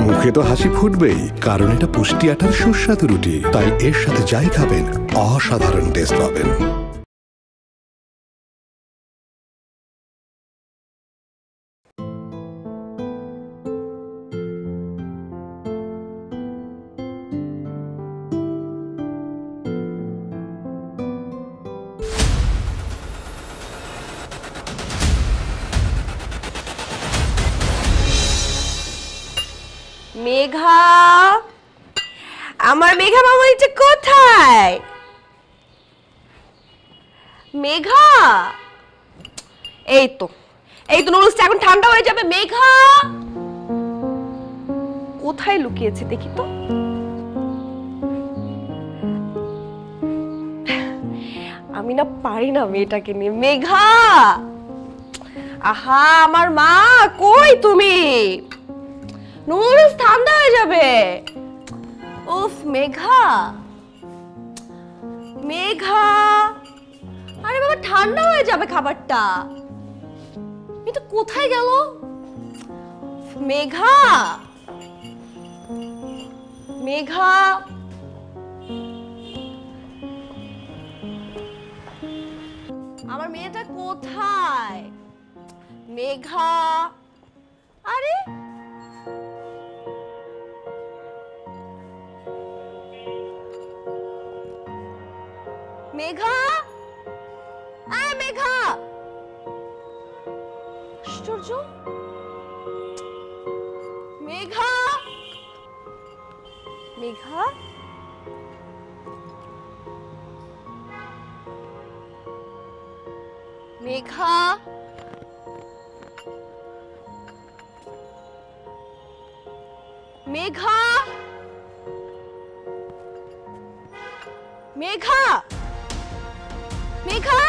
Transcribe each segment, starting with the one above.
মুখে তো হাসি ফুটবেই, কারণ এটা পুষ্টি আটার সুস্বাদু রুটি। তাই এর সাথে যাই খাবেন অসাধারণ টেস্ট পাবেন। মেঘা, আমার মেঘা মামাইটা কোথায়? মেঘা, এই তো নুডলসটা এখন ঠান্ডা হয়ে যাবে। মেঘা কোথায় লুকিয়েছে দেখি তো। আমি না পারি না মেয়েটাকে নিয়ে। মেঘা, আহা আমার মা, কই তুমি? নুডলস ঠান্ডা হয়ে যাবে। উফ মেঘা, মেঘা, আরে বাবা ঠান্ডা হয়ে যাবে খাবারটা। এটা কোথায় গেল? মেঘা, মেঘা, আমার মেয়েটা কোথায়? মেঘা, আরে মেঘা, আয় মেঘা। আশ্চর্য, মেঘা, মেঘা, মেঘা, মেঘা, মেঘা, মেঘা,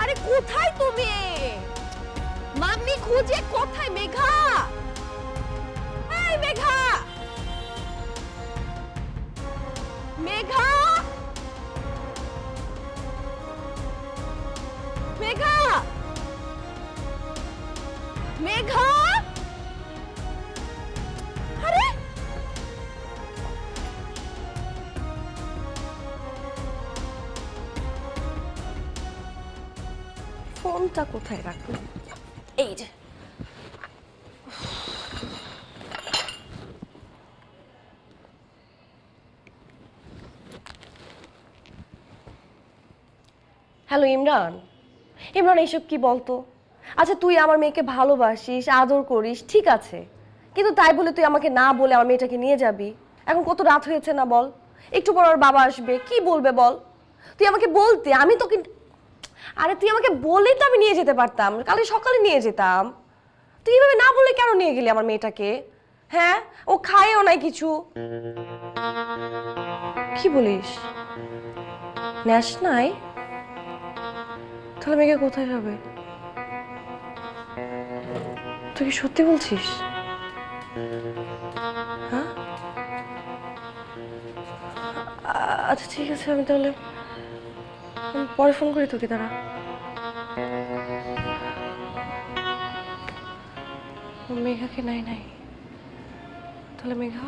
আরে কোথায় তুমি? মাম্মি খুঁজে কোথায়? মেঘা, এই মেঘা, মেঘা, মেঘা, মেঘা, আরে ফোনটা কোথায় রাখলাম? এই যে। হ্যালো ইমরান, ইমরান এইসব কি বলতো? আচ্ছা তুই আমার মেয়েকে ভালোবাসিস, আদর করিস, ঠিক আছে, কিন্তু তাই বলে তুই আমাকে না বলে আমার মেয়েটাকে নিয়ে যাবি? এখন কত রাত হয়েছে না বল? একটু পর ওর বাবা আসবে, কি বলবে বল? তুই আমাকে বলতে, আমি তোকে, আরে তুই আমাকে বললেই তো আমি নিয়ে যেতে পারতাম, কালকে সকালে নিয়ে যেতাম। তুই এইভাবে না বলে কেন নিয়ে গেলি আমার মেয়েটাকে? হ্যাঁ, ও খায়ও নাই কিছু। কি বলিস? ন্যাশ নাই? তাহলে মেয়েকে কোথায় যাবে? তুই কি সত্যি বলছিস? হ্যাঁ, আচ্ছা ঠিক আছে, আমি তাহলে পরে ফোন করি তোকে। দাঁড়া, মেঘাকে নাই নাই, তাহলে মেঘা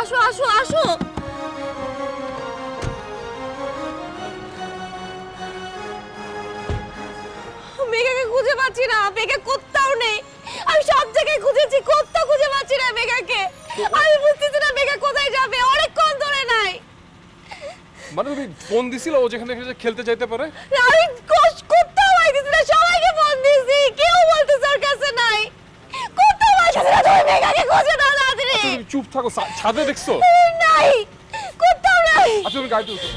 আসো আসো আসো। মেঘাকে খুঁজে পাচ্ছি না, মেঘা কোথাও নেই। আমি সব জায়গায় খুঁজেছি, কোথাও খুঁজে পাচ্ছি না মেঘাকে। আমি বুঝতেছি না মেঘা কোথায় যাবে, অনেকক্ষণ ধরে নাই। মানে তুমি ফোন দিছিল ও যেখানে খেলতে যাইতে পারে? আমি কোথাও পাইতেছি না, সবাইকে ফোন দিয়েছি, কেউ বলতেছে ওর কাছে নাই। কোথাও পাইতেছি না, তুমি মেঘাকে খুঁজে দাও তাড়াতাড়ি। তুমি চুপ থাকো, ছাদে দেখছো? নাই, কোথাও নাই। আচ্ছা তুমি গাড়িতে উঠো।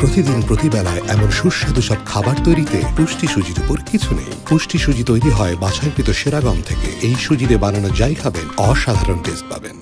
প্রতিদিন প্রতিবেলায় এমন সুস্বাদু সব খাবার তৈরিতে পুষ্টি সুজির উপর কিছু নেই। পুষ্টি সুজি তৈরি হয় বাছাইকৃত সেরা গম থেকে। এই সুজিতে বানানো যাই খাবেন অসাধারণ টেস্ট পাবেন।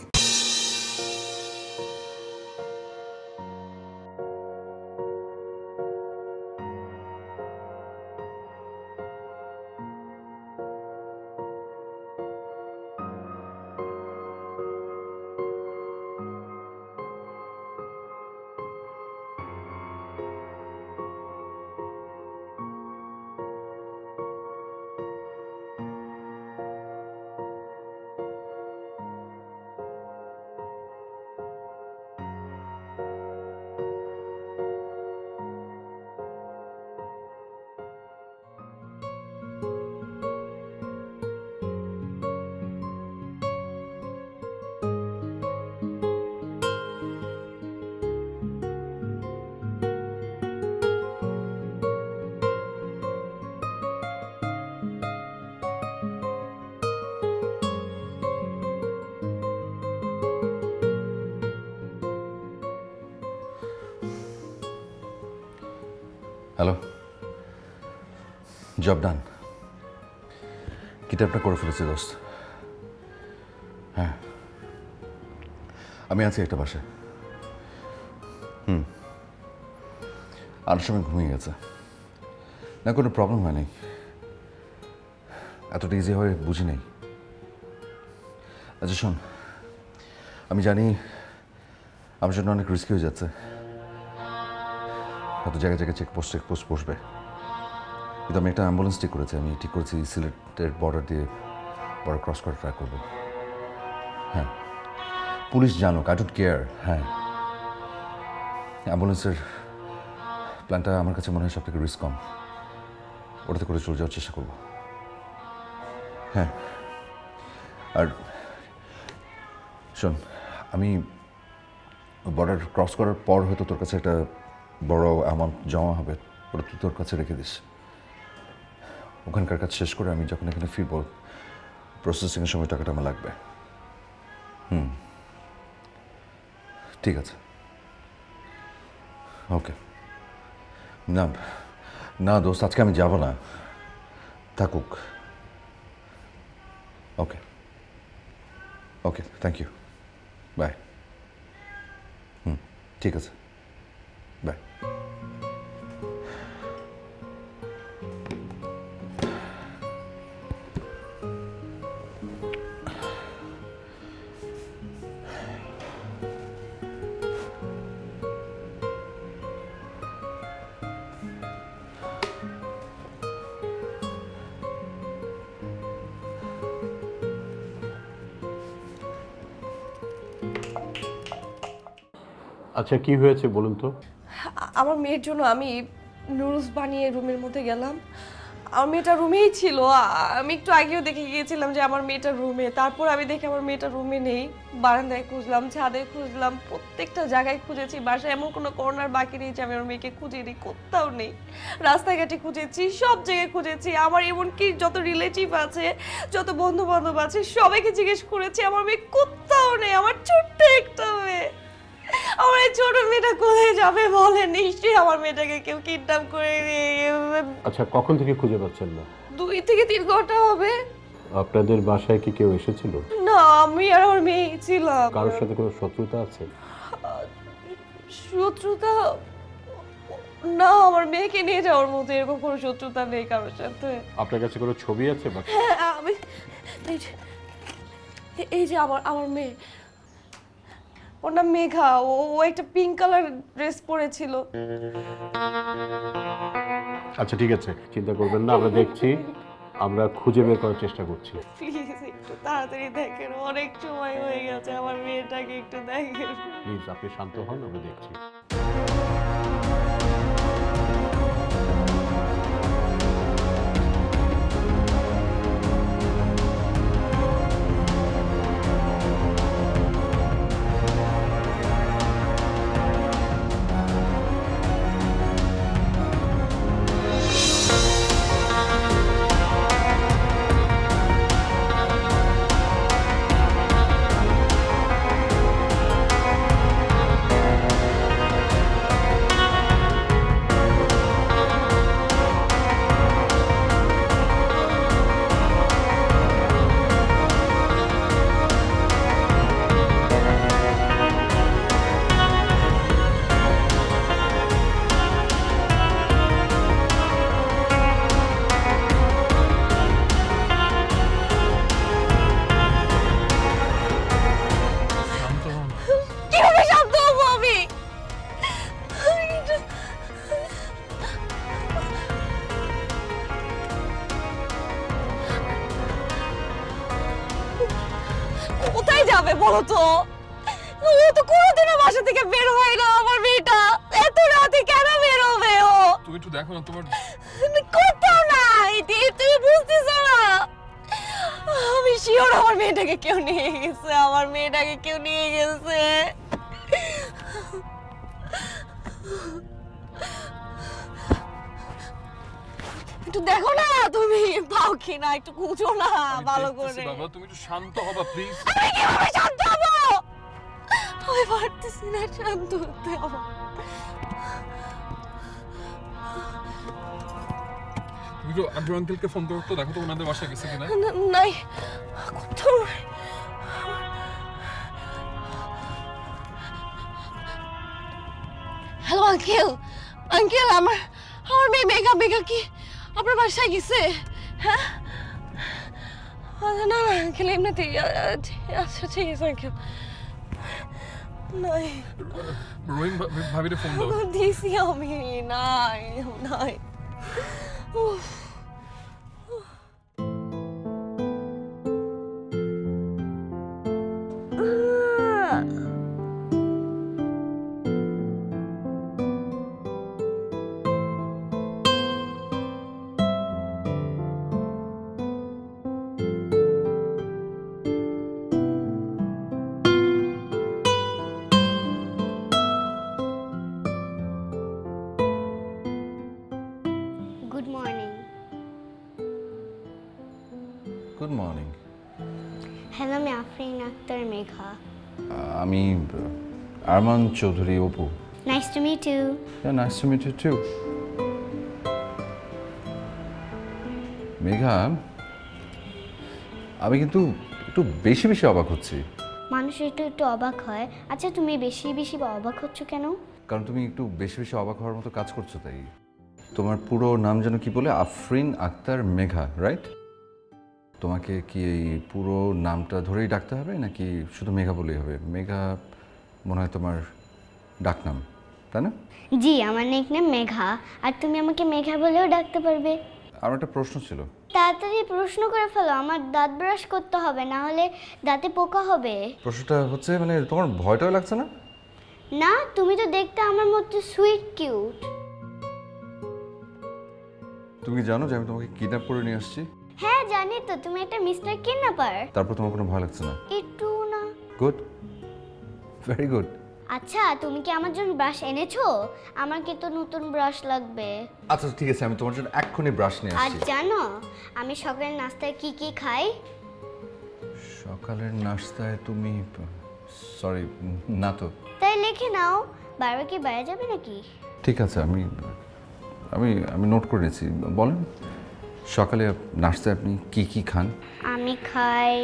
হ্যালো, জব ডান। কিতাবটা করে ফেলেছি দোস্ত। হ্যাঁ, আমি আছি একটা বাসায়। আনার সময় ঘুমিয়ে গেছে। না, কোনো প্রবলেম হয়নি, এতটা ইজি হয়ে বুঝি নেই। আচ্ছা শোন, আমি জানি আমার জন্য অনেক রিস্কি হয়ে যাচ্ছে, হয়তো জায়গায় জায়গায় চেকপোস্ট বসবে, কিন্তু আমি একটা অ্যাম্বুলেন্স ঠিক করেছি। আমি ঠিক করেছি সিলেটের বর্ডার দিয়ে বর্ডার ক্রস করে ট্রাই করবো। হ্যাঁ, পুলিশ জানুক, আই ডোন্ট কেয়ার। হ্যাঁ, অ্যাম্বুলেন্সের প্ল্যানটা আমার কাছে মনে হয় সব থেকে রিস্ক কম। ওটাতে করে চলে যাওয়ার চেষ্টা করবো। হ্যাঁ, আর শোন, আমি বর্ডার ক্রস করার পর হয়তো তোর কাছে একটা বড় অ্যামাউন্ট জমা হবে, ওটা তুই তোর কাছে রেখে দিস। ওখানকার কাজ শেষ করে আমি যখন এখানে ফিরব, প্রসেসিংয়ের সময় টাকাটা আমার লাগবে। ঠিক আছে, ওকে। না না দোস্ত, আজকে আমি যাব না, থাকুক। ওকে ওকে, থ্যাংক ইউ, বাই। ঠিক আছে, বাই। আচ্ছা, কি হয়েছে বলুন তো? আমার মেয়ের জন্য আমি নুডলস বানিয়ে রুমের মধ্যে গেলাম। আমার মেয়েটা রুমেই ছিল। আমি একটু আগেও দেখে গিয়েছিলাম যে আমার মেয়েটা রুমে। তারপর আমি দেখি আমার মেয়েটা রুমে নেই। বারান্দায় খুঁজলাম, ছাদে খুঁজলাম, প্রত্যেকটা জায়গায় খুঁজেছি। বাসায় এমন কোনো কর্নার বাকি নেই যে আমি আমার মেয়েকে খুঁজিনি, কোথাও নেই। রাস্তাঘাটে খুঁজেছি, সব জায়গায় খুঁজেছি। আমার এমনকি যত রিলেটিভ আছে, যত বন্ধু বান্ধব আছে, সবাইকে জিজ্ঞেস করেছি, আমার মেয়ে কোথাও নেই। আমার ছোট্ট একটা মেয়ে, আমার এই ছোট মেয়েটা কোথায় যাবে বলে? নিশ্চয়ই আমার মেয়েটাকে কেউ কিডন্যাপ করে নিয়ে গেছে। আচ্ছা, কখন থেকে খুঁজে পাচ্ছেন না? 2 থেকে 3 ঘন্টা হবে। আপনাদের বাসায় কি কেউ এসেছিল? না, আমি আর আমার মেয়ে ছিলাম। কারোর সাথে কোনো শত্রুতা আছে? শত্রুতা না, আমার মেয়েকে নিয়ে যাওয়ার মতো এরকম কোনো শত্রুতা নেই কারোর সাথে। আপনার কাছে কোনো ছবি আছে? হ্যাঁ, আমি এই যে আমার মেয়ে, ওর নাম মেঘা, ও ও একটা পিঙ্ক কালার ড্রেস পরেছিল। আচ্ছা ঠিক আছে, চিন্তা করবেন না, আমরা দেখছি, আমরা খুঁজে বের করার চেষ্টা করছি। প্লিজ একটু তাড়াতাড়ি দেখেন, অনেক সময় হয়ে গেছে, আমার মেয়েটাকে একটু দেখেন। প্লিজ আপনি শান্ত হন, আমরা দেখছি। কিভাবে শান্ত হবো আমি? কোথায় যাবে বলো তো? ও তো কোনোদিনও বাসা থেকে বের হয় না, আমার মেয়েটা এত রাতে কেন বের হবে ও? তুমি একটু দেখো না তোমার। কোথাও নাই, তুমি বুঝতেছো না? আমি শিওর আমার মেয়েটাকে কেউ নিয়ে গেছে, আমার মেয়েটাকে কেউ নিয়ে গেছে। একটু দেখো না, তুমি পাও কিনা, একটু খুঁজো না ভালো করে। বাবা তুমি একটু শান্ত হবা প্লিজ। আমি কিভাবে শান্ত হবো? আমি পারতেছি না শান্ত হতে। আমার তুমি তো আব্বু আঙ্কেলকে ফোন করো তো, দেখো তো ওনাদের বাসায় গেছে কিনা। নাই, কোথাও নাই। হ্যালো আঙ্কেল, আঙ্কেল আমার আমার মেয়ে মেঘা, মেঘা কি আপনার বাসায় গেছে? হ্যাঁ না না আঙ্কেল, এমনিতেই। আচ্ছা ঠিক আছে আঙ্কেল। নাই, রহিম ভাবিরে ফোন দাও। দিছি আমি। নাই নাই। উফ। Good morning. Good morning. Hello, আমি আফরিন আক্তার মেঘা। আমি Arman Chowdhury Apu. Nice to meet you. Nice to meet you two. Megha, আমি কিন্তু একটু বেশি বেশি অবাক হচ্ছি। মানুষ একটু একটু অবাক হয়। আচ্ছা তুমি বেশি বেশি অবাক হচ্ছ কেন? কারণ তুমি একটু বেশি বেশি অবাক হওয়ার মতো কাজ করছো তাই। তোমার পুরো নাম যেন কি বলে? আফরিন আক্তার মেঘা, রাইট? তোমাকে কি এই পুরো নামটা ধরেই ডাকতে হবে নাকি শুধু মেঘা বলেই হবে? মেঘা মনে হয় তোমার ডাকনাম, তাই না? জি, আমার নেকনেম মেঘা, আর তুমি আমাকে মেঘা বলেও ডাকতে পারবে। আমার একটা প্রশ্ন ছিল। তাড়াতাড়ি প্রশ্ন করে ফেলো, আমার দাঁত ব্রাশ করতে হবে, না হলে দাঁতে পোকা হবে। প্রশ্নটা হচ্ছে মানে তোমার ভয়টাও লাগছে না? না, তুমি তো দেখতে আমার মতো সুইট কিউট। তুমি কি জানো যে আমি তোমাকে কিডন্যাপ করে নিয়ে আসছি? হ্যাঁ জানি তো, তুমি একটা মিস্টার কিডন্যাপার। তারপর তোমার কোনো ভয় লাগছে না? একটু না। Good, very good. আচ্ছা তুমি কি আমার জন্য ব্রাশ এনেছো? আমার কিন্তু নতুন ব্রাশ লাগবে। আচ্ছা ঠিক আছে, আমি তোমার জন্য এক্ষুনি ব্রাশ নিয়ে আর আসছি। জানো আমি সকালের নাস্তায় কি কি খাই? সকালের নাস্তায় তুমি? সরি, না তো। তাই লিখে নাও, বারবার কি বাইরে যাবে নাকি? ঠিক আছে, আমি আমি আমি নোট করে নিয়েছি। বলেন, সকালে নাস্তায় আপনি কি কি খান? আমি খাই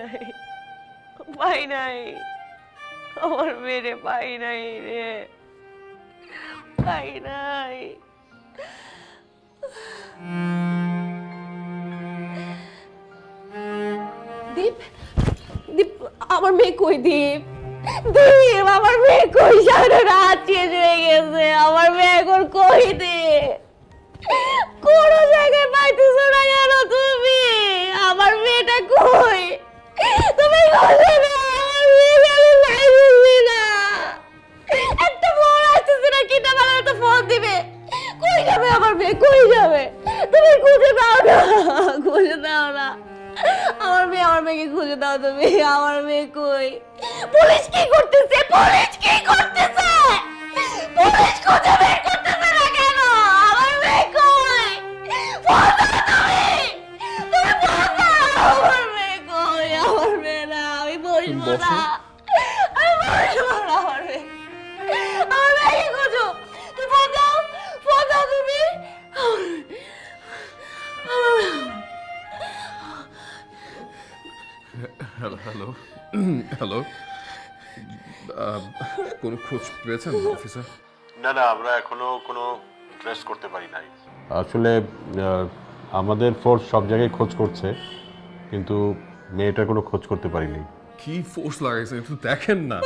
নাই, পাই নাই, আমার মেয়েরে পাই নাই রে, পাই নাই। দীপ, দীপ, আমার মেয়ে কই? দীপ, দীপ, আমার মেয়ে কই? সারা রাত শেষ হয়ে গেছে, আমার মেয়ে এখন কই? দীপ, কোন জায়গায় পাইতেছো না কেন তুমি? আমার মেয়েটা কই? তুমি বলে না আমার মেয়েকে আমি পাইতেছি না। একটা ফোন আসতেছে না, কিটা বলার একটা ফোন দিবে। কই যাবে আমার মেয়ে, কই যাবে? তুমি খুঁজে দাও না, খুঁজে দাও না আমার মেয়ে, আমার মেয়েকে খুঁজে দাও তুমি। আমার মেয়ে কই? পুলিশ কি করতেছে? পুলিশ কি করতেছে? পুলিশ খুঁজে বের করতেছে না কেন? আমার মেয়ে কই? ফোন দাও তুমি, তুমি ফোন দাও। আমার মেয়ে কই? আমার মেয়ে না, আমি বসবো না, আমি বসবো না। আমার মেয়ে, আমার মেয়েকে খুঁজো, তুমি ফোন দাও, ফোন দাও তুমি। হ্যালো হ্যালো হ্যালো, কোনো খোঁজ পেয়েছেন অফিসার? না না, আমরা এখনো কোনো ট্রেস করতে পারি নাই। আসলে আমাদের ফোর্স সব জায়গায় খোঁজ করছে, কিন্তু মেয়েটার কোনো খোঁজ করতে পারিনি। কি ফোর্স লাগাইছেন একটু দেখেন না।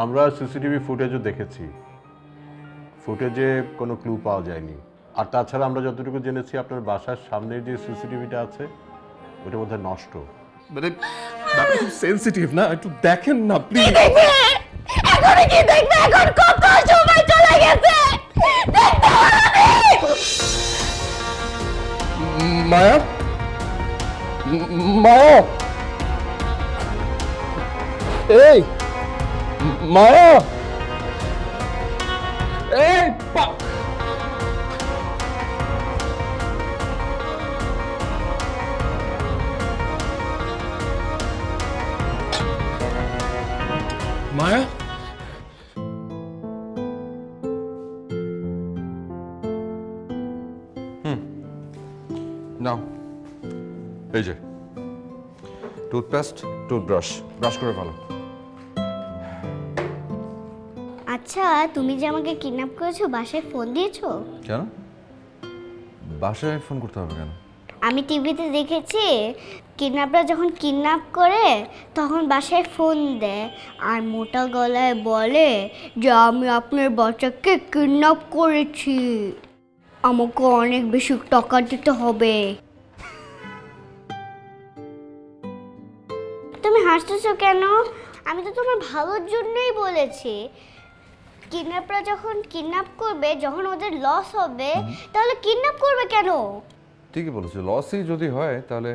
আমরা সিসিটিভি ফুটেজও দেখেছি, ফুটেজে কোনো ক্লু পাওয়া যায়নি। আর তাছাড়া আমরা যতটুকু জেনেছি আপনার বাসার সামনের যে সিসিটিভিটা আছে ওটা বোধহয় নষ্ট। মানে ব্যাপারটা খুব সেনসিটিভ না, একটু দেখেন না প্লিজ। দেখবে এখন, কি দেখবে এখন? কত সময় চলে গেছে, দেখতে হবে। মায়া, মায়া, এই মায়া, এই মায়া, নাও এই যে টুথপেস্ট, টুথব্রাশ, ব্রাশ করে ফেলো। আচ্ছা, তুমি যে আমাকে কিডন্যাপ করেছো, বাসায় ফোন দিয়েছো? কেন বাসায় ফোন করতে হবে কেন? আমি টিভিতে দেখেছি কিডন্যাপরা যখন কিডন্যাপ করে তখন বাসায় ফোন দেয় আর মোটা গলায় বলে যে আমি আপনার বাচ্চাকে কিডন্যাপ করেছি, আমাকে অনেক বেশি টাকা দিতে হবে। তুমি হাসতেছো কেন? আমি তো তোমার ভালোর জন্যই বলেছি। কিডন্যাপরা যখন কিডন্যাপ করবে, যখন ওদের লস হবে, তাহলে কিডন্যাপ করবে কেন? ঠিকই বলেছো, লসই যদি হয় তাহলে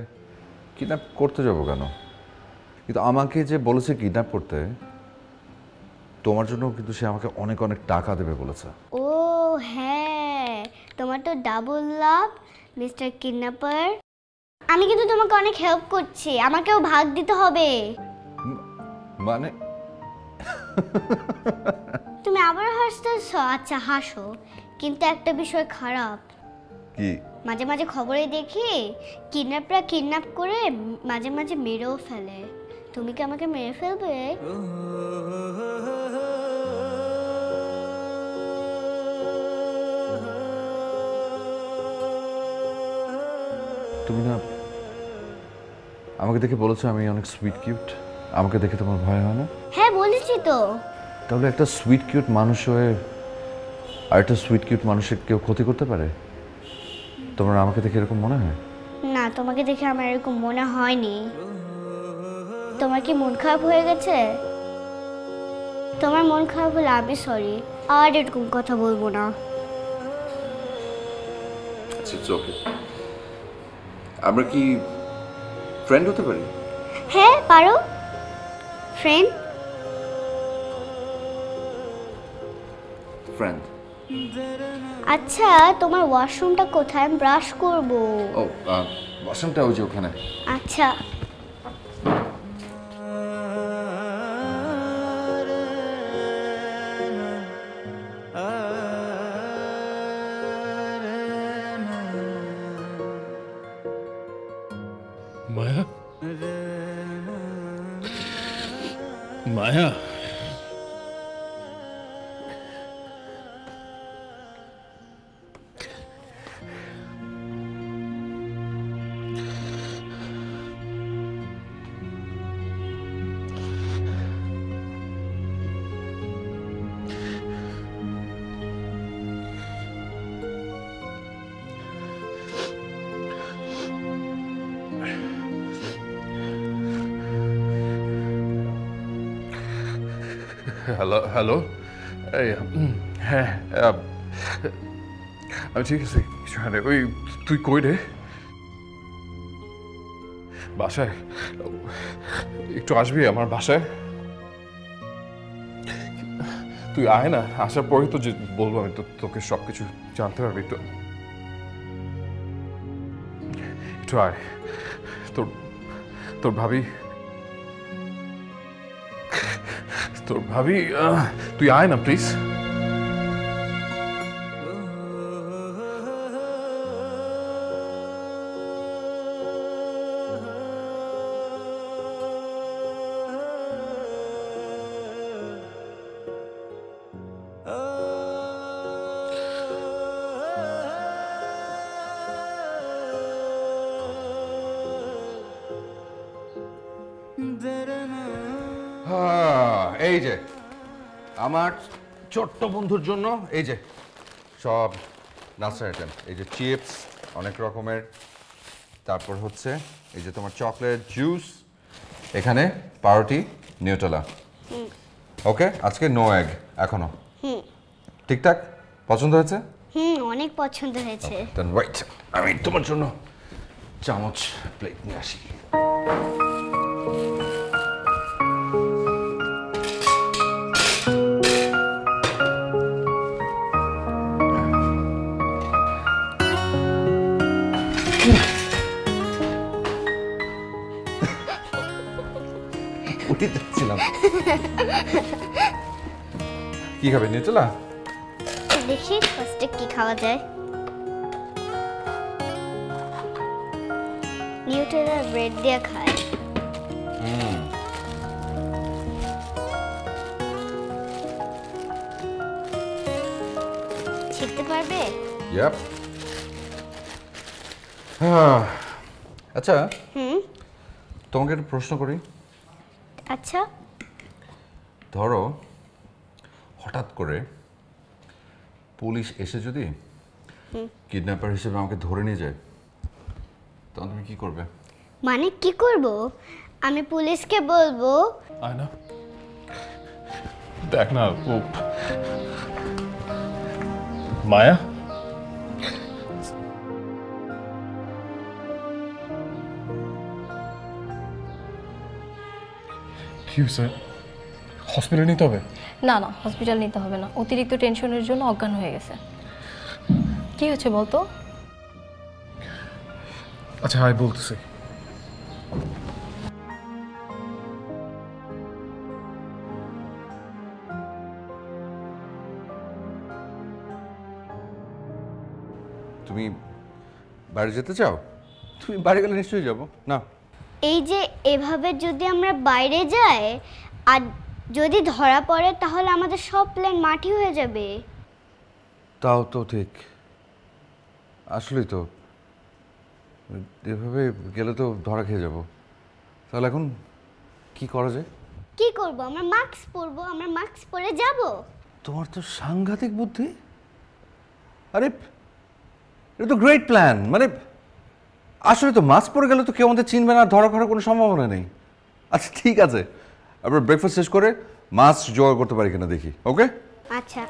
কিডন্যাপ করতে যাবো কেন? কিন্তু আমাকে যে বলেছে কিডন্যাপ করতে, তোমার জন্য কিন্তু সে আমাকে অনেক অনেক টাকা দেবে বলেছে। ও হ্যাঁ, তোমার তো ডাবল লাভ মিস্টার কিডন্যাপার। আমি কিন্তু তোমাকে অনেক হেল্প করছি, আমাকেও ভাগ দিতে হবে। মানে তুমি আবার হাসতেছ? আচ্ছা হাসো, কিন্তু একটা বিষয় খারাপ। কি? মাঝে মাঝে খবরে দেখি কিডন্যাপরা কিডন্যাপ করে মাঝে মাঝে মেরেও ফেলে। তুমি কি আমাকে মেরে ফেলবে? তুমি না আমাকে দেখে বলেছো আমি অনেক সুইট কিউট, আমাকে দেখে তোমার ভয় হয় না? হ্যাঁ বলেছি তো। তাহলে একটা সুইট কিউট মানুষ হয়ে আর একটা সুইট কিউট মানুষের কেউ ক্ষতি করতে পারে? তোমার আমাকে দেখে এরকম মনে হয়? না, তোমাকে দেখে আমার এরকম মনে হয়নি। তোমার কি মন খারাপ হয়ে গেছে? তোমার মন খারাপ হলে আমি সরি, আর এরকম কথা বলবো না। ওকে, আমরা কি ফ্রেন্ড হতে পারি? হ্যাঁ পারো, ফ্রেন্ড। ফ্রেন্ড। আচ্ছা, তোমার ওয়াশরুমটা কোথায়? আমি ব্রাশ করব। ও ওয়াশরুমটা ওই যে ওখানে। আচ্ছা। মায়া, মায়া হ্যালো হ্যালো এই হ্যাঁ আমি ঠিক আছি কিছু হয় না। ওই তুই কই রে? বাসায় একটু আসবি আমার বাসায়? তুই আয় না, আসার পরে তো যে বলবো আমি তোকে সবকিছু জানতে পারবি। একটু একটু আয়। তোর ভাবি তুই আয় না প্লিজ। এই যে আমার ছোট্ট বন্ধুর জন্য এই যে সব নাস্তার আইটেম, এই যে চিপস অনেক রকমের, তারপর হচ্ছে এই যে তোমার চকলেট জুস, এখানে পাউরুটি নিউটেলা। ওকে, আজকে নো এগ এখনো। ঠিকঠাক পছন্দ হয়েছে? অনেক পছন্দ হয়েছে। দেন ওয়েট, আমি তোমার জন্য চামচ প্লেট নিয়ে আসি। কি খাবে নিউটেলা? দেখি ফার্স্টে কি খাওয়া যায়। নিউটেলা ব্রেড দিয়ে খায়। ছিটতে পারবে? ইয়েপ। আচ্ছা তোমাকে একটা প্রশ্ন করি। আচ্ছা। ধরো হঠাৎ করে পুলিশ এসে যদি কিডন্যাপার হিসেবে আমাকে ধরে নিয়ে যায়, তখন তুমি কি করবে? মানে কি করব? আমি পুলিশকে বলবো। আয় না, দেখ না ও মায়া কি হয়েছে? হসপিটালে নিতে হবে? না না, হসপিটাল নিতে হবে না, অতিরিক্ত টেনশনের জন্য অজ্ঞান হয়ে গেছে। কি হয়েছে বলতো? আচ্ছা হাই বলতেছি। তুমি বাড়ি যেতে চাও? তুমি বাড়ি গেলে নিশ্চয়ই যাবো না। এই যে এভাবে যদি আমরা বাইরে যাই আর যদি ধরা পড়ে তাহলে আমাদের সব প্ল্যান মাটি হয়ে যাবে। তাও তো ঠিক, আসলেই তো এভাবে গেলে তো ধরা খেয়ে যাব। তাহলে এখন কি করা যায়? কি করব? আমরা মাস্ক পরবো, আমরা মাস্ক পরে যাব। তোমার তো সাংঘাতিক বুদ্ধি। আরে এটা তো গ্রেট প্ল্যান। মানে আসলে তো মাস্ক পরে গেলে তো কেউ আমাদের চিনবে না, ধরা করার কোনো সম্ভাবনা নেই। আচ্ছা ঠিক আছে, আমরা ব্রেকফাস্ট শেষ করে মাস্ক জোগাড় করতে পারি কিনা দেখি। ওকে আচ্ছা।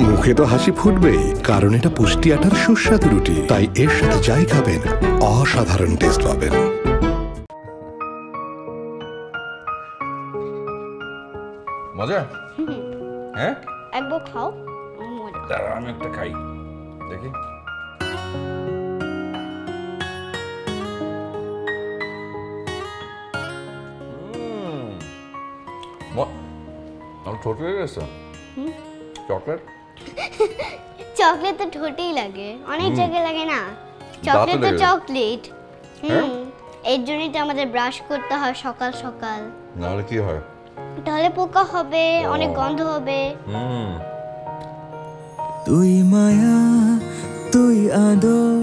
মুখে তো হাসি ফুটবেই, কারণ এটা পুষ্টি আটার সুস্বাদু রুটি, তাই এর সাথে যাই খাবেন অসাধারণ টেস্ট পাবেন। মজা? হ্যাঁ একবার খাও, মজা। দাঁড়া আমি একটা খাই দেখি। আমার ছোট হয়ে গেছে চকলেট। চকলেট তো ঠোঁটেই লাগে, অনেক জায়গায় লাগে না। দাঁতে চকলেট তো লাগে। চকলেট। হ্যাঁ? এর জন্যই তো আমাদের ব্রাশ করতে হয় সকাল সকাল। নাহলে কি হয়? তাহলে পোকা হবে, অনেক গন্ধ হবে। তুই মায়া, তুই আদর,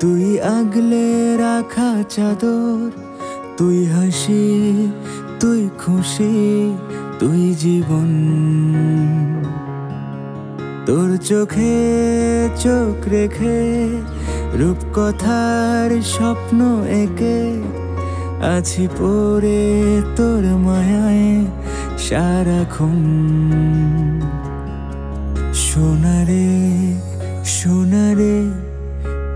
তুই আগলে রাখা চাদর, তুই হাসি, তুই খুশি, তুই জীবন। তোর চোখে চোখ রেখে রূপকথার স্বপ্ন এঁকে আছি পড়ে তোর মায়ায় সারাক্ষণ। সোনারে সোনারে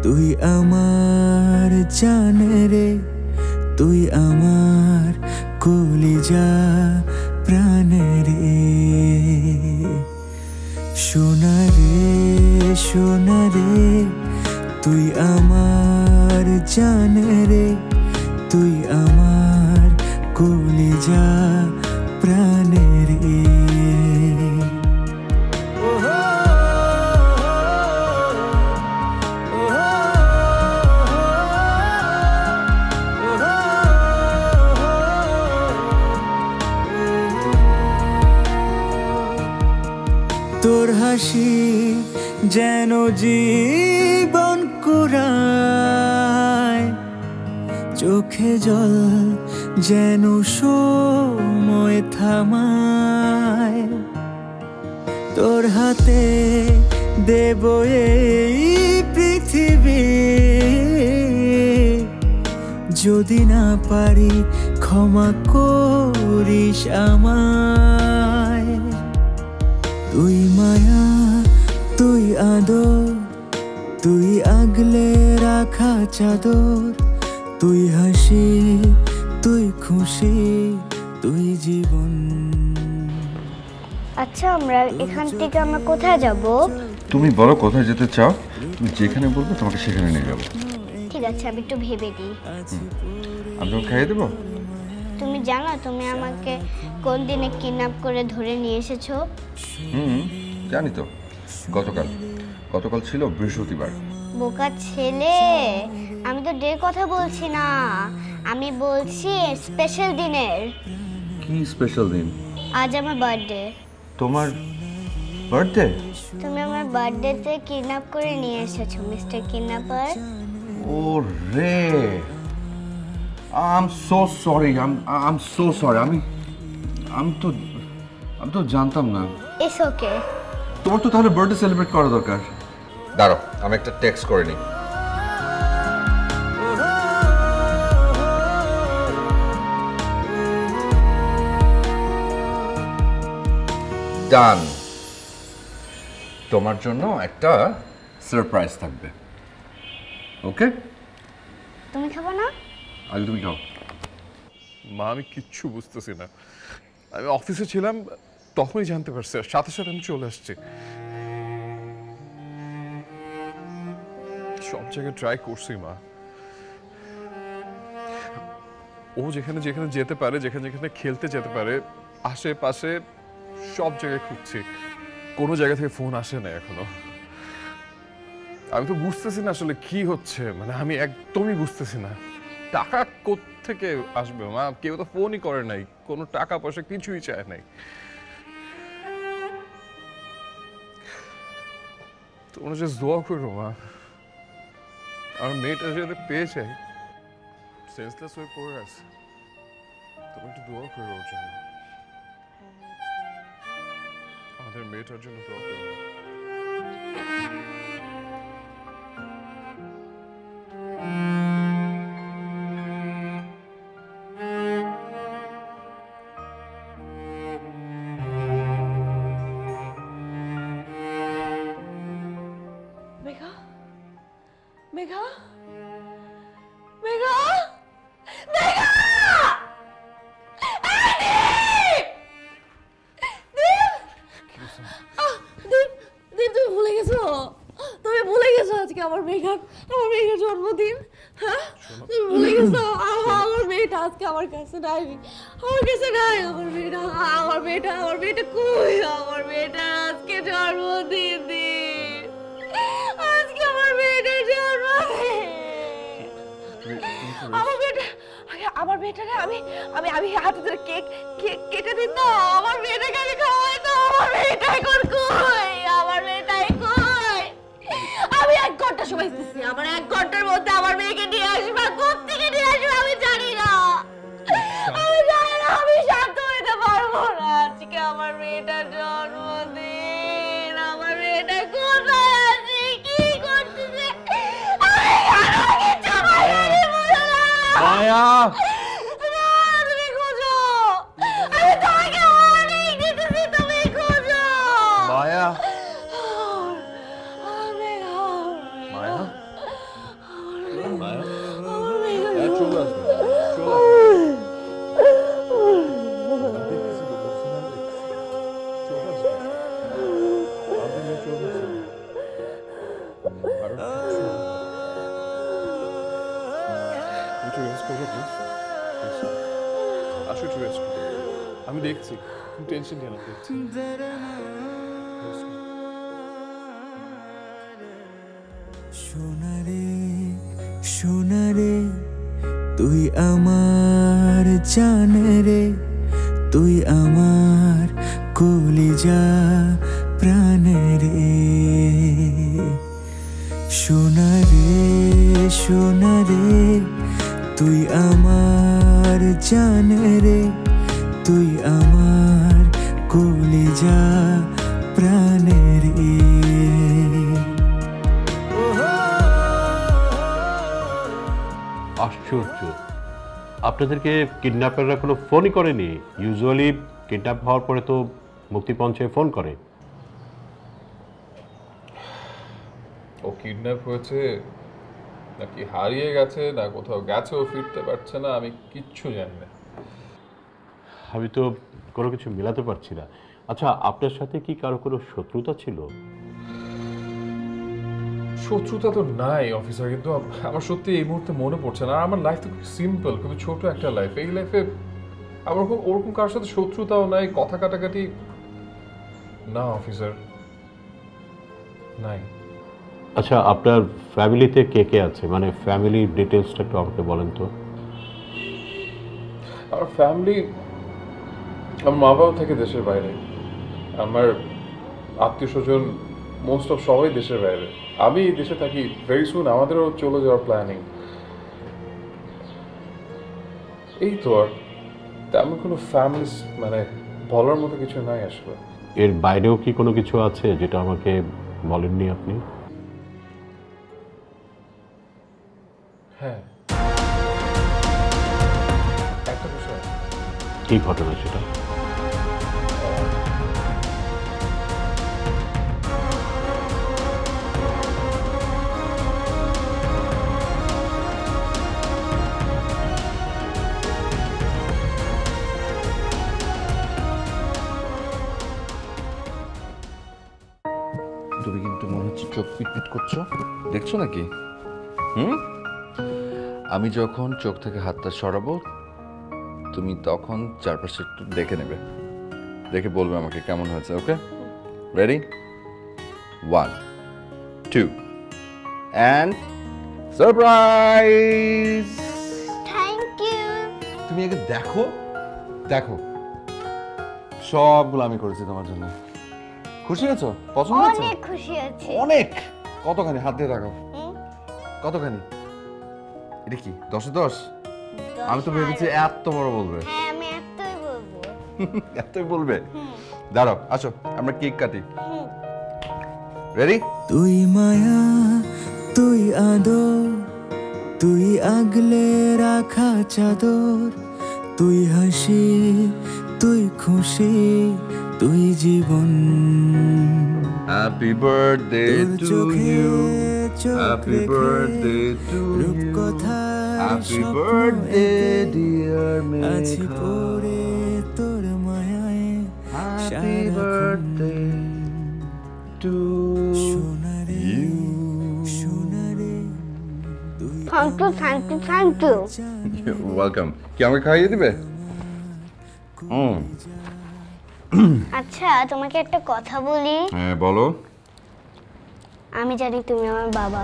তুই আমার জান রে, তুই আমার কলিজা প্রাণ রে। সোনারে সোনারে তুই আমার জান রে, তুই আমার কলিজা প্রাণ রে। তোর হাসি যেন জীবন কুড়ায়, চোখে জল যেন সময় থামায়। তোর হাতে দেব এই পৃথিবী, যদি না পারি ক্ষমা করিস আমায়। তুই মায়া, তুই আদর, তুই আগলে রাখা চাদর, তুই হাসি, তুই খুশি, তুই জীবন। আচ্ছা আমরা এখান থেকে আমরা কোথায় যাব? তুমি বলো কোথায় যেতে চাও, তুমি যেখানে বলবো তোমাকে সেখানে নিয়ে যাবো। ঠিক আছে, আমি একটু ভেবে দিই। আমি তোমাকে খাইয়ে দেবো। তুমি জানো তুমি আমাকে কোন দিনে কিডন্যাপ করে ধরে নিয়ে এসেছো? জানি তো, গতকাল গতকাল ছিল বৃহস্পতিবার। বোকা ছেলে, আমি তো ডের কথা বলছি না, আমি বলছি স্পেশাল দিনের। কি স্পেশাল দিন? আজ আমার বার্থডে। তোমার বার্থডে? তুমি আমার বার্থডেতে কিডন্যাপ করে নিয়ে এসেছো মিস্টার কিডন্যাপার। ও রে, I'm so sorry. I'm so sorry. আমি তো জানতাম না। It's okay. তোমার তো তাহলে বার্থডে সেলিব্রেট করা দরকার। দাঁড়াও, আমি একটা টেক্সট করে নিই। ডান, তোমার জন্য একটা সারপ্রাইজ থাকবে। ওকে, তুমি খাবো না? আগে তুমি খাও। মা আমি কিচ্ছু বুঝতেছি না। আমি অফিসে ছিলাম, তখনই জানতে পারছি, সাথে সাথে আমি চলে আসছি। সব জায়গায় ট্রাই করছি মা, ও যেখানে যেখানে যেতে পারে, যেখানে যেখানে খেলতে যেতে পারে, আশেপাশে সব জায়গায় খুঁজছি, কোনো জায়গা থেকে ফোন আসে না এখনো। আমি তো বুঝতেছি না আসলে কি হচ্ছে, মানে আমি একদমই বুঝতেছি না। টাকা কোত্থেকে আসবে মা? কেউ তো ফোনই করে নাই, কোনো টাকা পয়সা কিছুই চায় নাই। তোমরা যে দোয়া করো মা, আমার মেয়েটা যাতে পেয়ে যায়, সেন্সলেস হয়ে পড়ে আছে, তোমরা একটু দোয়া করো ওর জন্য, আমাদের মেয়েটার জন্য দোয়া করো। মেঘা, মেঘা, মেঘা, মেঘা! দীপ, দীপ, তুমি ভুলে গেছো? তুমি ভুলে গেছো আজকে আমার মেঘার জন্মদিন? হ্যাঁ, তুমি ভুলে গেছো? আমার মেয়েটা আজকে আমার কাছে নাই, আমার কাছে নাই। আমার মেয়েটা কই? আমার মেয়েটা আজকে জন্মদিন। আজকে আমার মেয়েটার জন্মদিন। আমার মেয়েটারে আমি আমি আমি হাতে ধরে কেক কেটে দিত, আমার মেয়েটাকে আমি খাওয়াইতো। আমার মেয়েটা এখন কই? আমার মেয়েটাই কই? আমি 1 ঘন্টা সময় দিচ্ছি, আমার 1 ঘন্টার মধ্যে আমার মেয়েকে নিয়ে আসবা। কোত্থেকে নিয়ে আসবে আমি জানি না, আমি জানি না। আমি শান্ত হইতে পারবো না। আজকে আমার মেয়েটার জন্মদিন, আমার মেয়েটা কোথায় আছে, কি করতেছে? আমি জানো কিছু বলিনি, বলো না। মায়া, না, তুমি খোঁজো। আমি তোমাকে warning দিতেছি, তুমি খোঁজো। মায়া, আমি মায়া, মায়া, আমার মেয়েকে চলে আসবে, চলে আসবে। আমি দেখছি, তুমি টেনশন কেন? দেখছি। সোনারে সোনারে তুই আমার জান রে, তুই আমার কলিজা প্রাণ রে। সোনারে সোনারে তুই আমার জান রে, তুই আমার কলিজা প্রাণ রে। আশ্চর্য, আপনাদেরকে কিডন্যাপাররা কোনো ফোনই করেনি? ইউজুয়ালি কিডন্যাপ হওয়ার পরে তো মুক্তিপঞ্চে ফোন করে। ও কিডন্যাপ হয়েছে নাকি হারিয়ে গেছে, না কোথাও গেছে, ও ফিরতে পারছে না, আমি কিচ্ছু জানি না। আমি তো কোনো কিছু মেলাতে পারছি না। আচ্ছা, আপনার সাথে কি কারো কোনো শত্রুতা ছিল? শত্রুতা তো নাই অফিসার, কিন্তু আমার সত্যি এই মুহূর্তে মনে পড়ছে না। আর আমার লাইফ তো খুব সিম্পল, খুবই ছোট একটা লাইফ। এই লাইফে আমার ওরকম কারোর সাথে শত্রুতাও নাই, কথা কাটাকাটি না অফিসার, নাই। আচ্ছা, আপনার ফ্যামিলিতে কে কে আছে? মানে ফ্যামিলির ডিটেলসটা একটু আমাকে বলেন তো। আমার ফ্যামিলি, আমার মা বাবা থেকে দেশের বাইরে, আমার আত্মীয় স্বজন মোস্ট অফ সবাই দেশের বাইরে। আমি এই দেশে থাকি, ভেরি সুন আমাদেরও চলে যাওয়ার প্ল্যানিং। এই তো, আর তেমন কোনো ফ্যামিলি মানে বলার মতো কিছু নাই আসলে। এর বাইরেও কি কোনো কিছু আছে যেটা আমাকে বলেননি আপনি? হ্যাঁ, একটা বিষয়। কি ঘটনা সেটা? তুমি কিন্তু মনে হচ্ছে চোখ পিটপিট করছো, দেখছো নাকি? আমি যখন চোখ থেকে হাতটা সরাবো তুমি তখন চারপাশে একটু দেখে নেবে, দেখে বলবে আমাকে কেমন হয়েছে। Okay, ready? 1 2 and surprise! Thank you. তুমি আগে দেখো, দেখো সবগুলো আমি করেছি তোমার জন্য। খুশি হয়েছো? পছন্দ হয়েছে? অনেক খুশি আছি। অনেক। কতখানি? হাত দিয়ে রাখো। কতখানি? এটা কি 10-এ 10? আমি তো ভেবেছি এত বড় বলবে। হ্যাঁ, আমি এতই বলবো। এতই বলবে? দাঁড়াও, আসো আমরা কেক কাটি। রেডি? তুই মায়া তুই আদর, তুই আগলে রাখা চাদর, তুই হাসি তুই খুশি, তুই জীবন। Happy birthday to you, happy birthday to you, happy birthday dear আছি মেঘা, পড়ে তোর মায়ায় হ্যাপি বার্থডে টু সোনারে সোনারে তুই thank you, thank you, thank you. Welcome. কি আমাকে খাইয়ে দিবে? আচ্ছা, তোমাকে একটা কথা বলি। হ্যাঁ বলো। আমি জানি তুমি আমার বাবা।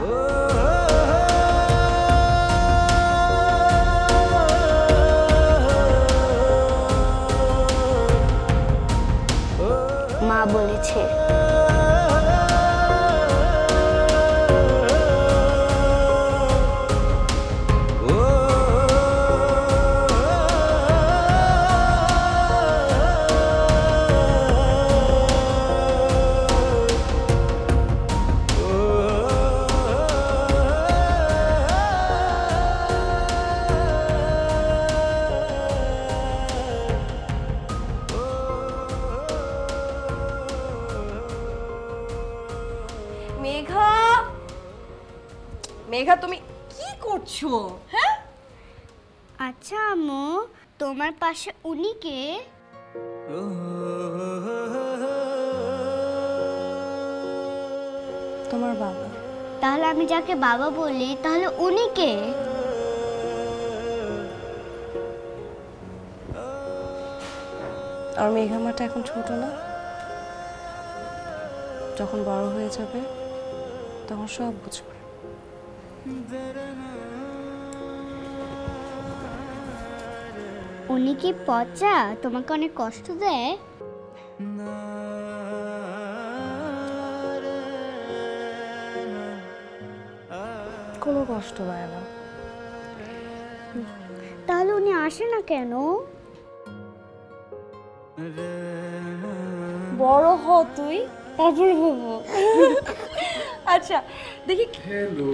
মেঘা তুমি কি করছো? হ্যাঁ আচ্ছা আম্মু, তোমার পাশে উনি কে? তোমার বাবা। তাহলে আমি যাকে বাবা বলি তাহলে উনি কে? আর মেঘা মাটা এখন ছোট না, যখন বড় হয়ে যাবে তখন সব বুঝবে। উনি কি পচা? তোমাকে অনেক কষ্ট দেয়? কোনো কষ্ট পায় না। তাহলে উনি আসে না কেন? বড় হ তুই, তারপর বলবো। আচ্ছা দেখি। হ্যালো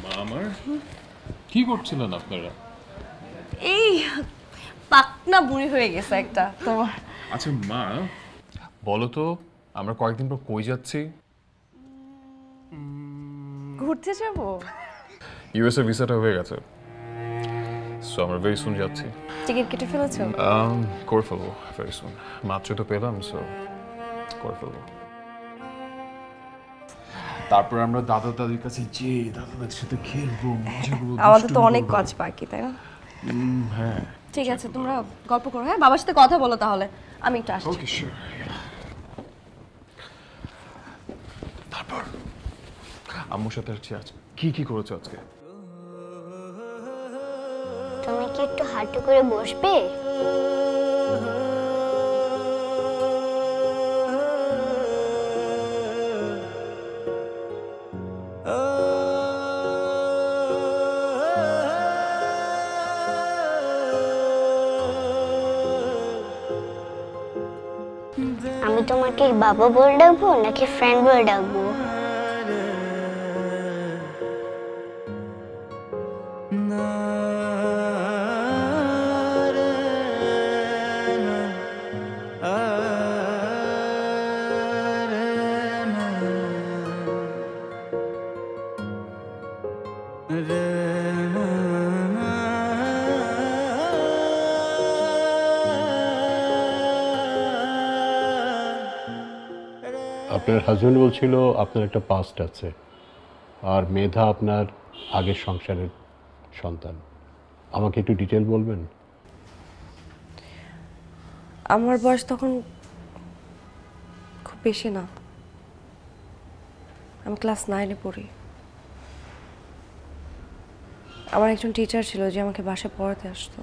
মামার, কি করছিলেন আপনারা? এই পাকনা বুড়ি হয়ে গেছে একটা তোমার। আচ্ছা মা বলো তো, আমরা কয়েকদিন পর কই যাচ্ছি? ঘুরতে যাব। ইউএসএ ভিসাটা হয়ে গেছে, সো আমরা ভেরি সুন যাচ্ছি। টিকিট কেটে ফেলেছো? করে ফেলবো ভেরি সুন, মাত্র তো পেলাম, সো করে ফেলবো। তারপর আমরা দাদা দাদির কাছে যে দাদা দাদির সাথে খেলবো, মজা করবো। আমাদের তো অনেক কাজ বাকি, তাই না? হ্যাঁ ঠিক আছে, তোমরা গল্প করো। হ্যাঁ, বাবার সাথে কথা বলো তাহলে, আমি একটু আসছি। Okay sure. তারপর আম্মুর সাথে আসছি। আজ কি কি করেছো আজকে? তুমি কি একটু হাঁটু করে বসবে? আমি তোমাকে বাবা বলে ডাকবো নাকি ফ্রেন্ড বলে ডাকবো? আপনার হাজবেন্ড বলছিল আপনার একটা পাস্ট আছে, আর মেধা আপনার আগের সংসারের সন্তান। আমাকে একটু ডিটেল বলবেন? আমার বয়স তখন খুব বেশি না, আমি ক্লাস 9-এ পড়ি। আমার একজন টিচার ছিল যে আমাকে বাসায় পড়াতে আসতো,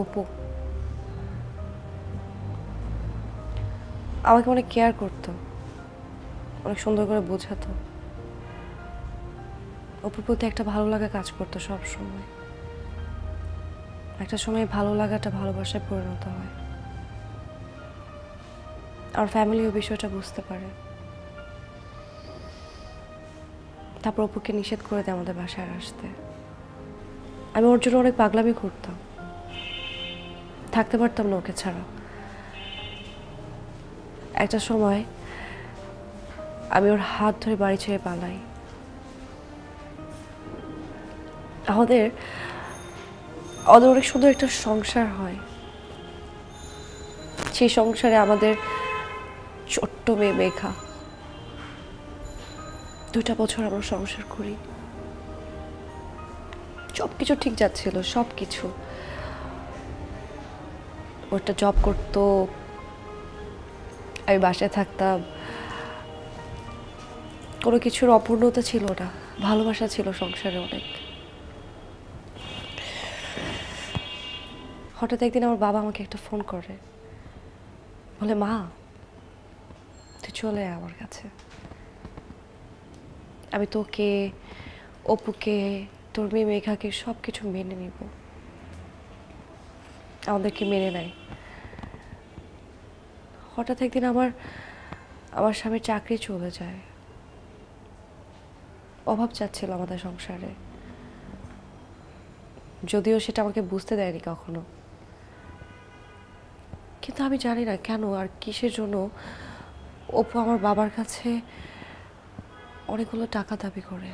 অপু। আমাকে অনেক কেয়ার করতো, অনেক সুন্দর করে বোঝাতো। অপুর প্রতি একটা ভালো লাগা কাজ করতো সব সময়। একটা সময় ভালো লাগাটা ভালোবাসায় পরিণত হয়। আর ফ্যামিলিও বিষয়টা বুঝতে পারে। তারপর অপুকে নিষেধ করে দেয় আমাদের বাসায় আসতে। আমি ওর জন্য অনেক পাগলামি করতাম, থাকতে পারতাম না ওকে ছাড়া। একটা সময় আমি ওর হাত ধরে বাড়ি ছেড়ে পালাই। আমাদের অনেক সুন্দর একটা সংসার হয়। সেই সংসারে আমাদের ছোট্ট মেয়ে মেঘা। 2টা বছর আমরা সংসার করি, সবকিছু ঠিক যাচ্ছিল, সবকিছু। ওটা জব করতো, আমি বাসায় থাকতাম। কোনো কিছুর অপূর্ণতা ছিল না, ভালোবাসা ছিল সংসারে অনেক। হঠাৎ একদিন আমার বাবা আমাকে একটা ফোন করে, বলে মা তুই চলে আয় আমার কাছে, আমি তোকে, অপুকে, তোর মেয়ে মেঘাকে সব কিছু মেনে নিব। আমাদেরকে মেনে নেয়। হঠাৎ একদিন আমার স্বামীর চাকরি চলে যায়। অভাব চাচ্ছিল আমাদের সংসারে, যদিও সেটা আমাকে বুঝতে দেয়নি কখনো। কিন্তু আমি জানি না কেন আর কিসের জন্য অপু আমার বাবার কাছে অনেকগুলো টাকা দাবি করে,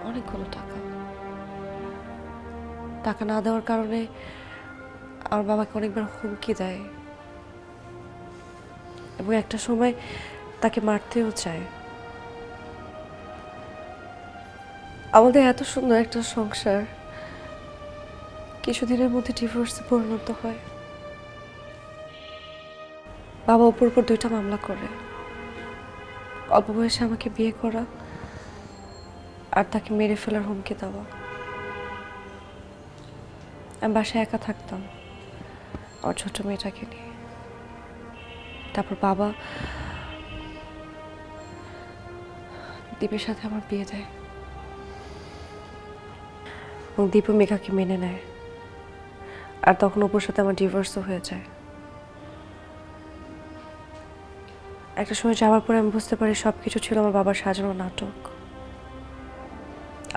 অনেকগুলো টাকা। টাকা না দেওয়ার কারণে আমার বাবাকে অনেকবার হুমকি দেয় এবং একটা সময় তাকে মারতেও চায়। আমাদের এত সুন্দর একটা সংসার কিছুদিনের মধ্যে ডিভোর্সে পরিণত হয়। বাবা উপর উপর 2টা মামলা করে, অল্প বয়সে আমাকে বিয়ে করা আর তাকে মেরে ফেলার হুমকি দেওয়া। আমি বাসায় একা থাকতাম আমার ছোট মেয়েটাকে নিয়ে। তারপর বাবা দীপের সাথে আমার বিয়ে দেয় এবং দীপও মেঘাকে মেনে নেয়। আর তখন অপুর সাথে আমার ডিভোর্সও হয়ে যায়। একটা সময় যাওয়ার পরে আমি বুঝতে পারি সবকিছু ছিল আমার বাবার সাজানো নাটক।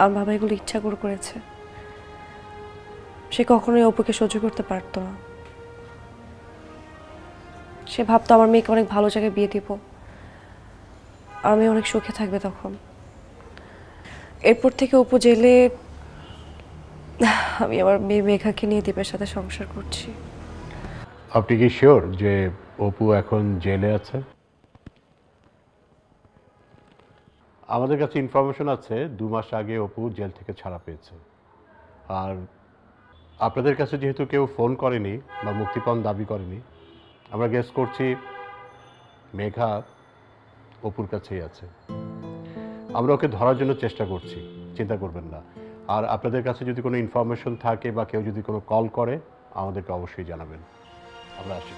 আমার বাবা এগুলো ইচ্ছা করে করেছে। সে কখনোই অপুকে সহ্য করতে পারতো না। সে ভাবতো আমার মেয়েকে অনেক ভালো জায়গায় বিয়ে দিব, আর মেয়ে অনেক সুখে থাকবে তখন। এরপর থেকে অপু জেলে, আমি আমার মেয়ে মেঘাকে নিয়ে দীপের সাথে সংসার করছি। আপনি কি শিওর যে অপু এখন জেলে আছে? আমাদের কাছে ইনফরমেশন আছে 2 মাস আগে অপু জেল থেকে ছাড়া পেয়েছে। আর আপনাদের কাছে যেহেতু কেউ ফোন করেনি বা মুক্তিপণ দাবি করেনি, আমরা গেস করছি মেঘা অপুর কাছেই আছে। আমরা ওকে ধরার জন্য চেষ্টা করছি, চিন্তা করবেন না। আর আপনাদের কাছে যদি কোনো ইনফরমেশন থাকে বা কেউ যদি কোনো কল করে আমাদেরকে অবশ্যই জানাবেন। আমরা আসি।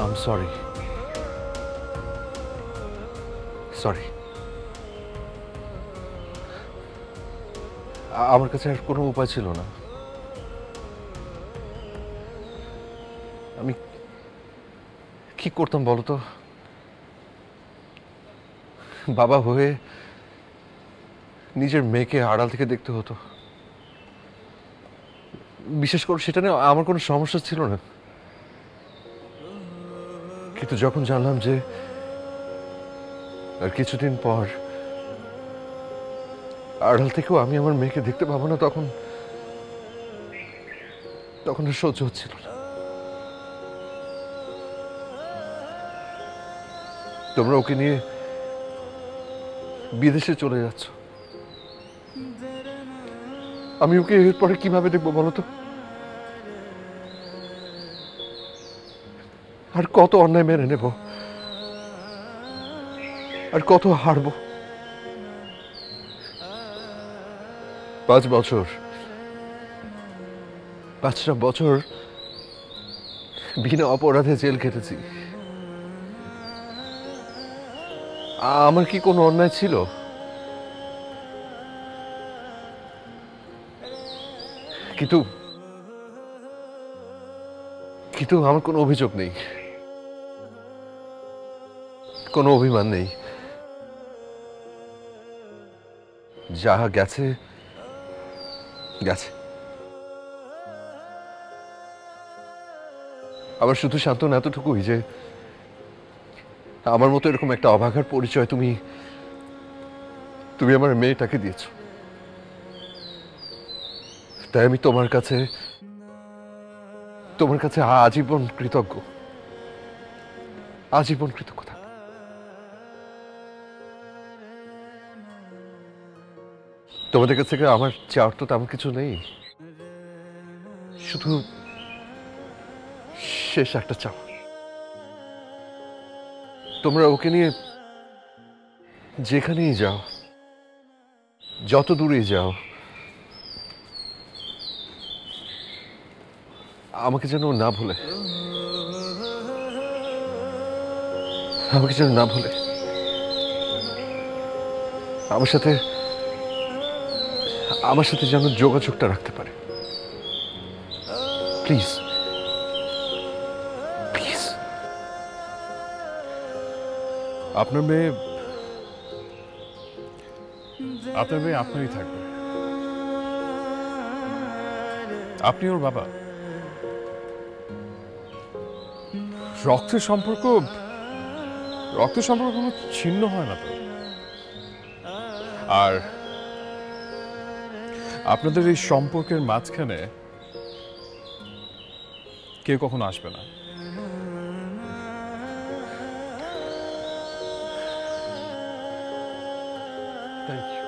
I'm sorry. Sorry. আমার কাছে আর কোনো উপায় ছিল না। আমি কি করতাম বলো তো? বাবা হয়ে নিজের মেয়েকে আড়াল থেকে দেখতে হতো। বিশেষ করে সেটা নিয়ে আমার কোনো সমস্যা ছিল না, কিন্তু যখন জানলাম যে আর কিছুদিন পর আড়াল থেকেও আমি আমার মেয়েকে দেখতে পাবো না, তখন আর সহ্য হচ্ছিল না। তোমরা ওকে নিয়ে বিদেশে চলে যাচ্ছ, আমি ওকে এরপরে কিভাবে দেখবো বলো তো? আর কত অন্যায় মেনে নেব, আর কত হারবো? 5 বছর, 5টা বছর বিনা অপরাধে জেল কেটেছি। আমার কি কোনো অন্যায় ছিল? কিন্তু আমার কোনো অভিযোগ নেই, কোনো অভিমান নেই। যা গেছে গেছে। আমার শুধু সান্ত্বনা এতটুকুই যে আমার মতো এরকম একটা অভাগার পরিচয় তুমি আমার মেয়েটাকে দিয়েছ। তাই আমি তোমার কাছে আজীবন কৃতজ্ঞ, আজীবন কৃতজ্ঞ থাকব। তোমাদের কাছ থেকে আমার চাওয়ার তো তেমন কিছু নেই, শুধু শেষ একটা চাওয়া, তোমরা ওকে নিয়ে যেখানেই যাও, যত দূরেই যাও, আমাকে যেন না ভুলে, আমাকে যেন না ভুলে, আমার সাথে যেন যোগাযোগটা রাখতে পারে। Please please. আপনার মেয়ে আপনারই থাকবে, আপনি ওর বাবা। রক্তের সম্পর্ক কোনো ছিন্ন হয় না তো। আর আপনাদের এই সম্পর্কের মাঝখানে কেউ কখনো আসবে না। Thank you.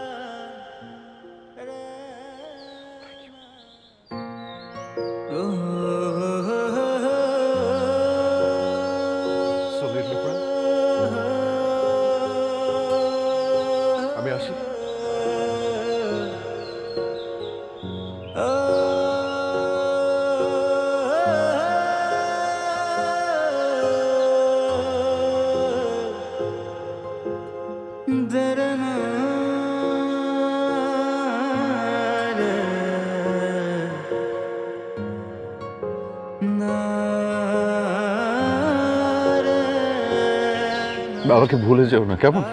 So, little friend, আমি আসি। বাবাকে ভুলে যেও না, কেমন?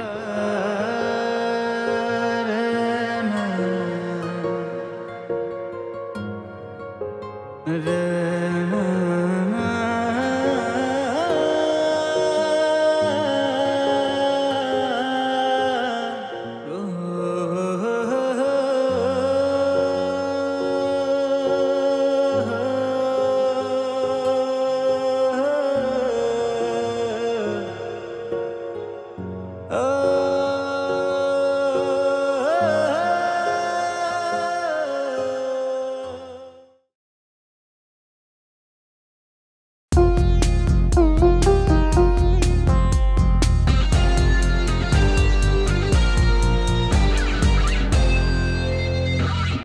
রে